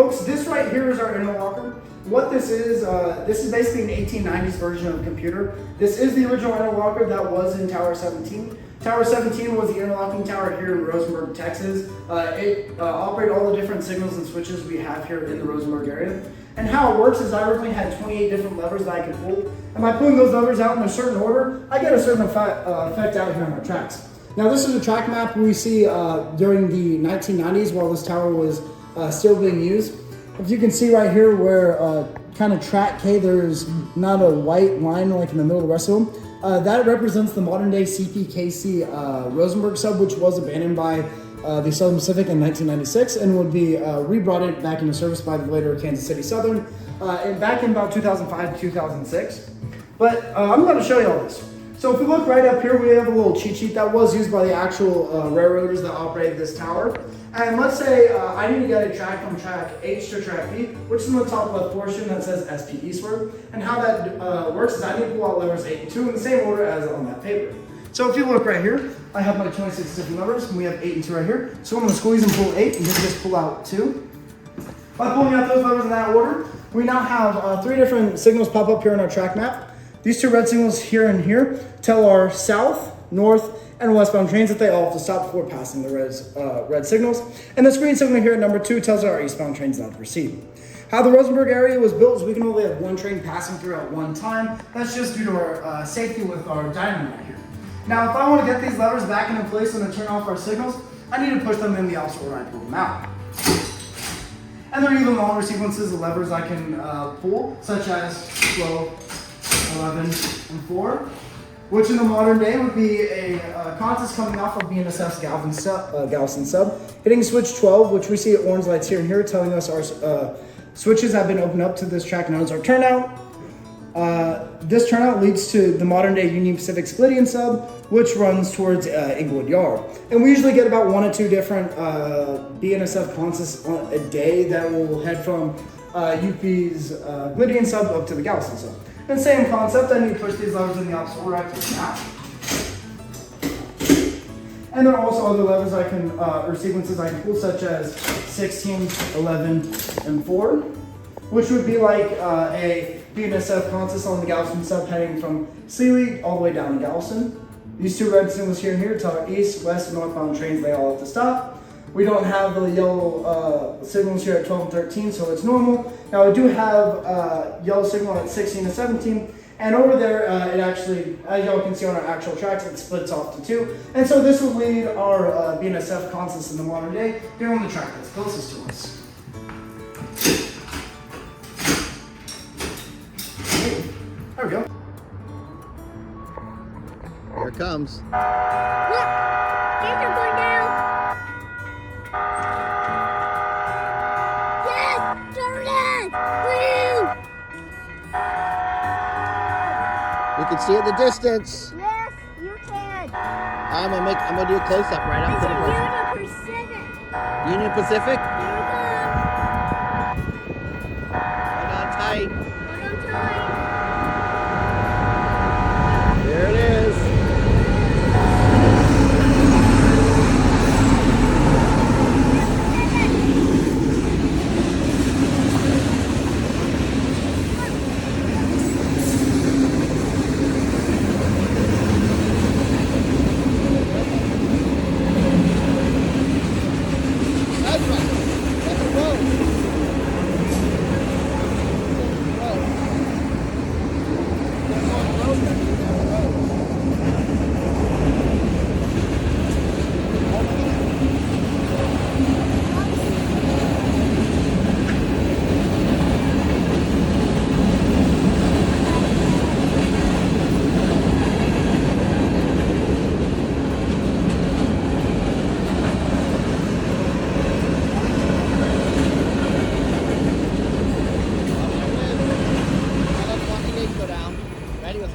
folks, this right here is our interlocker. What this is basically an 1890s version of a computer. This is the original interlocker that was in Tower 17. Tower 17 was the interlocking tower here in Rosenberg, Texas. It operated all the different signals and switches we have here in the Rosenberg area. And how it works is I originally had 28 different levers that I could pull. And by pulling those levers out in a certain order, I get a certain effect out here on our tracks. Now this is a track map we see during the 1990s while this tower was still being used. If you can see right here where kind of track K, there's not a white line like in the middle of the rest of them. That represents the modern day CPKC Rosenberg sub, which was abandoned by the Southern Pacific in 1996 and would be re-brought back into service by the later Kansas City Southern back in about 2005 to 2006. But I'm going to show you all this. So if we look right up here, we have a little cheat sheet that was used by the actual railroaders that operated this tower. And let's say I need to get a track from track H to track B, which is in the top left portion that says SP eastward. And how that works is I need to pull out levers 8 and 2 in the same order as on that paper. So if you look right here, I have my 26 different levers, and we have 8 and 2 right here. So I'm going to squeeze and pull 8, and then just pull out 2. By pulling out those levers in that order, we now have 3 different signals pop up here on our track map. These 2 red signals here and here tell our south, north, and westbound trains that they all have to stop before passing the red signals. And this green signal here at number 2 tells our eastbound trains not to proceed. How the Rosenberg area was built is we can only have 1 train passing through at one time. That's just due to our safety with our diamond right here. Now, if I want to get these levers back into place and to turn off our signals, I need to push them in the opposite order I pull them out. And there are even longer sequences of levers I can pull, such as 12, 11, and 4, which in the modern day would be a contest coming off of BNSF's Galveston sub, hitting switch 12, which we see orange lights here and here telling us our switches have been opened up to this track known as our turnout. This turnout leads to the modern day Union Pacific Splidian sub, which runs towards Inglewood Yard. And we usually get about 1 or 2 different BNSF contests a day that will head from UP's Splidian sub up to the Galveston sub. And same concept, I need to push these levers in the opposite order I push them out. And there are also other levers I can, or sequences I can pull, such as 16, 11, and 4, which would be like a BNSF contest on the Galveston sub heading from Sealy all the way down to Galveston. These 2 red signals here and here tell our east, west, and northbound trains they all have to stop. We don't have the yellow signals here at 12 and 13, so it's normal. Now we do have yellow signal at 16 and 17, and over there it actually, as y'all can see on our actual tracks, it splits off to 2. And so this will lead our BNSF contests in the modern day here on the track that's closest to us. There we go. Here it comes. Look! Gates are going down! Yes! Jordan! Woo! You can see it in the distance. Yes, you can! I'm gonna do a close-up right up to the person. It's a Union Pacific! Union Pacific. Here Hold on tight. we go! Hold on tight! There it is.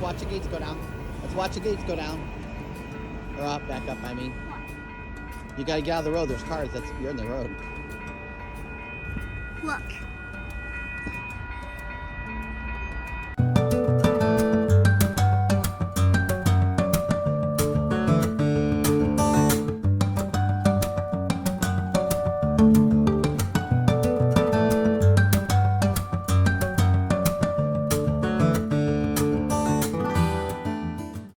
Watch the gates go down. Let's watch the gates go down. Or up, back up, I mean. You gotta get out of the road. There's cars. You're in the road. Look.